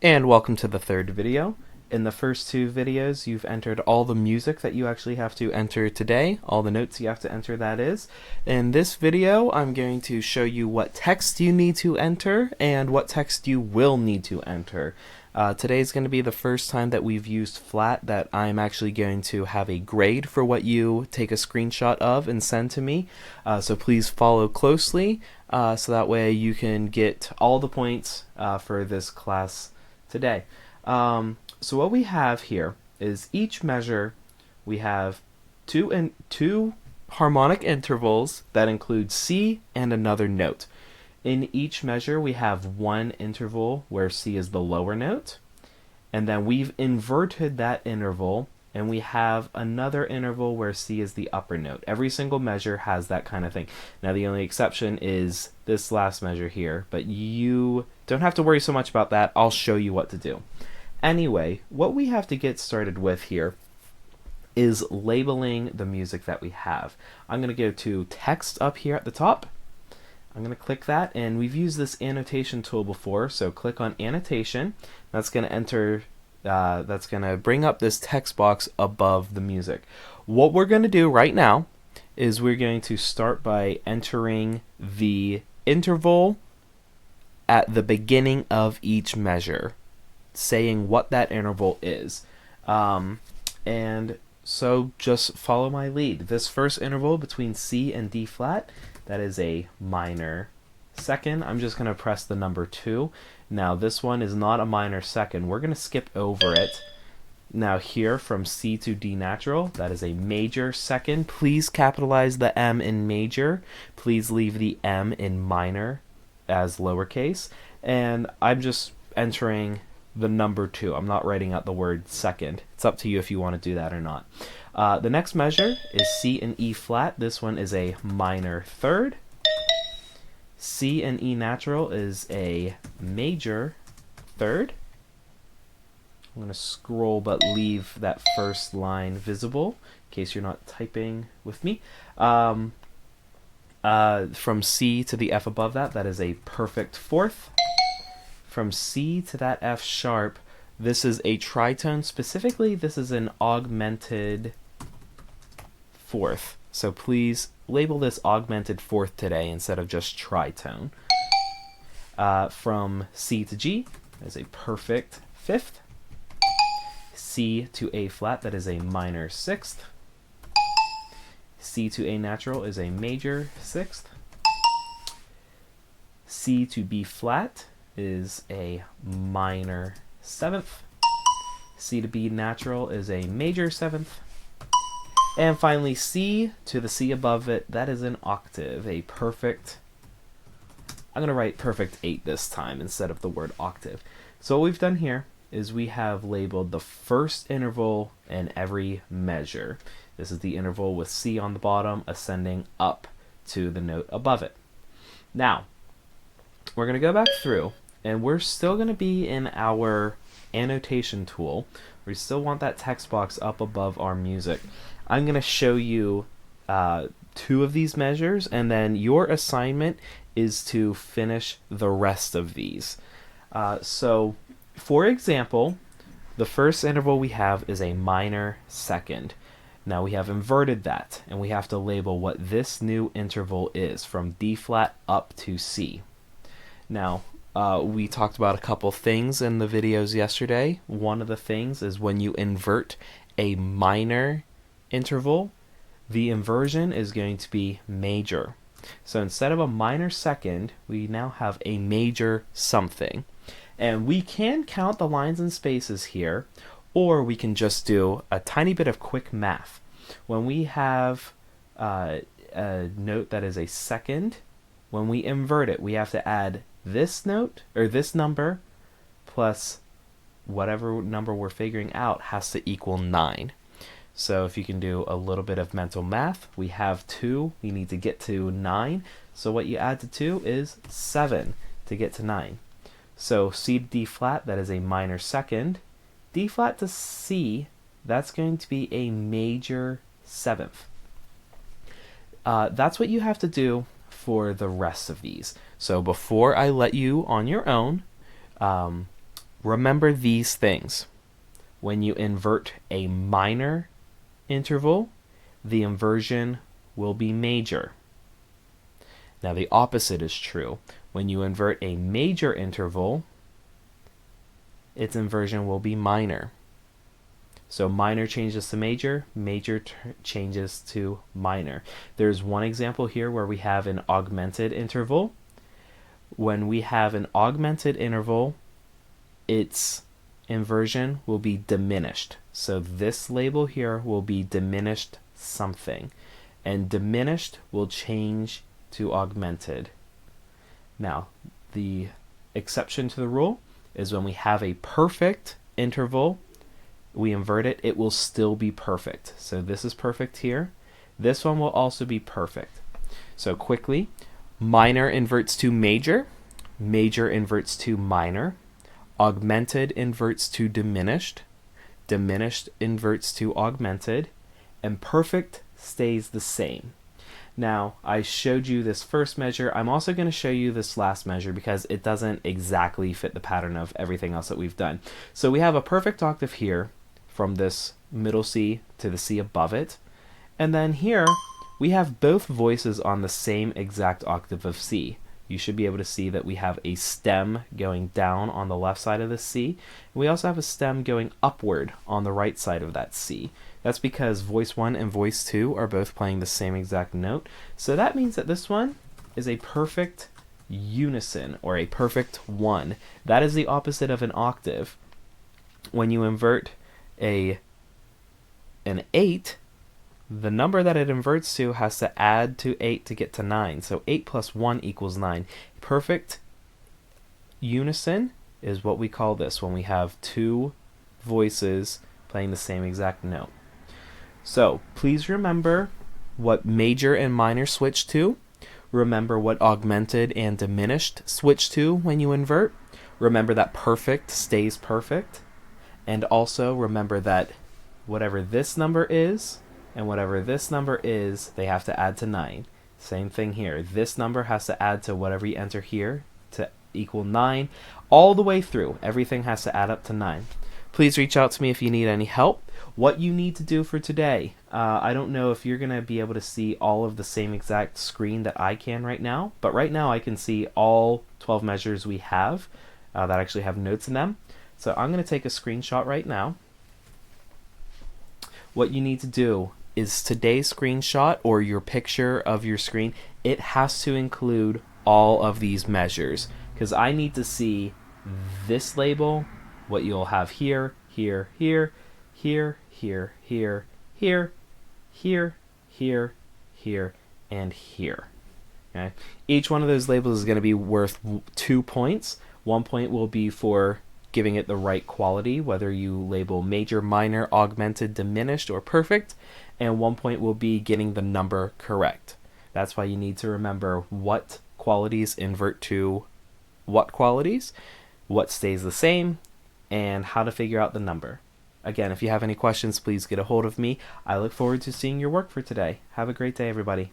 And welcome to the third video. In the first two videos, you've entered all the music that you actually have to enter today, all the notes you have to enter, that is. In this video, I'm going to show you what text you need to enter and what text you will need to enter. Today is going to be the first time that we've used flat that I'm actually going to have a grade for what you take a screenshot of and send to me. So please follow closely so that way you can get all the points for this class today. So what we have here is each measure we have two harmonic intervals that include C and another note. In each measure we have one interval where C is the lower note, and then we've inverted that interval and we have another interval where C is the upper note. Every single measure has that kind of thing. Now the only exception is this last measure here, but you don't have to worry so much about that. I'll show you what to do. Anyway, what we have to get started with here is labeling the music that we have. I'm going to go to text up here at the top. I'm going to click that, and we've used this annotation tool before, so click on annotation. That's going to bring up this text box above the music. What we're going to do right now is we're going to start by entering the interval at the beginning of each measure, saying what that interval is. And so just follow my lead. This first interval between C and D flat, that is a minor second. I'm just going to press the number 2. Now this one is not a minor second. We're going to skip over it. Now here from C to D natural, that is a major second. Please capitalize the M in major. Please leave the M in minor as lowercase. And I'm just entering the number 2. I'm not writing out the word second. It's up to you if you want to do that or not. The next measure is C and E flat. This one is a minor third. C and E natural is a major third. I'm going to scroll but leave that first line visible in case you're not typing with me. From C to the F above that, that is a perfect fourth. From C to that F sharp, this is a tritone. Specifically, this is an augmented fourth. So please label this augmented fourth today instead of just tritone. From C to G, that is a perfect fifth. C to A flat, that is a minor sixth. C to A natural is a major sixth. C to B flat is a minor seventh. C to B natural is a major seventh. And finally C to the C above it, that is an octave, a perfect, I'm going to write perfect 8 this time instead of the word octave. So what we've done here is we have labeled the first interval in every measure. This is the interval with C on the bottom ascending up to the note above it. Now, we're going to go back through, and we're still going to be in our annotation tool. We still want that text box up above our music. I'm going to show you 2 of these measures, and then your assignment is to finish the rest of these. So, for example, the first interval we have is a minor second. Now we have inverted that, and we have to label what this new interval is from D flat up to C. Now, we talked about a couple things in the videos yesterday. One of the things is when you invert a minor interval, the inversion is going to be major. So instead of a minor second, we now have a major something. And we can count the lines and spaces here, or we can just do a tiny bit of quick math. When we have a note that is a second, when we invert it, we have to add this note, or this number, plus whatever number we're figuring out has to equal 9. So if you can do a little bit of mental math, we have 2, we need to get to 9. So what you add to 2 is 7 to get to 9. So C to D flat, that is a minor second. D flat to C, that's going to be a major seventh. That's what you have to do for the rest of these. So before I let you on your own remember these things. When you invert a minor interval, the inversion will be major. Now the opposite is true. When you invert a major interval, its inversion will be minor. So minor changes to major, major changes to minor. There's one example here where we have an augmented interval. When we have an augmented interval, its inversion will be diminished. So this label here will be diminished something. And diminished will change to augmented. Now, the exception to the rule is when we have a perfect interval, we invert it, it will still be perfect. So this is perfect here. This one will also be perfect. So quickly, minor inverts to major, major inverts to minor, augmented inverts to diminished, diminished inverts to augmented, and perfect stays the same. Now, I showed you this first measure. I'm also going to show you this last measure because it doesn't exactly fit the pattern of everything else that we've done. So we have a perfect octave here from this middle C to the C above it. And then here, we have both voices on the same exact octave of C. You should be able to see that we have a stem going down on the left side of the C. We also have a stem going upward on the right side of that C. That's because voice 1 and voice 2 are both playing the same exact note. So that means that this one is a perfect unison, or a perfect 1. That is the opposite of an octave. When you invert an 8, the number that it inverts to has to add to 8 to get to 9. So 8 plus 1 equals 9. Perfect unison is what we call this when we have two voices playing the same exact note. So please remember what major and minor switch to. Remember what augmented and diminished switch to when you invert. Remember that perfect stays perfect. And also remember that whatever this number is and whatever this number is, they have to add to 9. Same thing here. This number has to add to whatever you enter here to equal 9. All the way through, everything has to add up to 9. Please reach out to me if you need any help. What you need to do for today, I don't know if you're going to be able to see all of the same exact screen that I can right now, but right now I can see all 12 measures we have that actually have notes in them. So I'm going to take a screenshot right now. What you need to do is today's screenshot or your picture of your screen, it has to include all of these measures because I need to see this label, what you'll have here, here, here, here, here, here, here, here, here, here, and here. Okay? Each one of those labels is going to be worth 2 points. 1 point will be for giving it the right quality, whether you label major, minor, augmented, diminished, or perfect, and 1 point will be getting the number correct. That's why you need to remember what qualities invert to what qualities, what stays the same, and how to figure out the number. Again, if you have any questions, please get a hold of me. I look forward to seeing your work for today. Have a great day, everybody.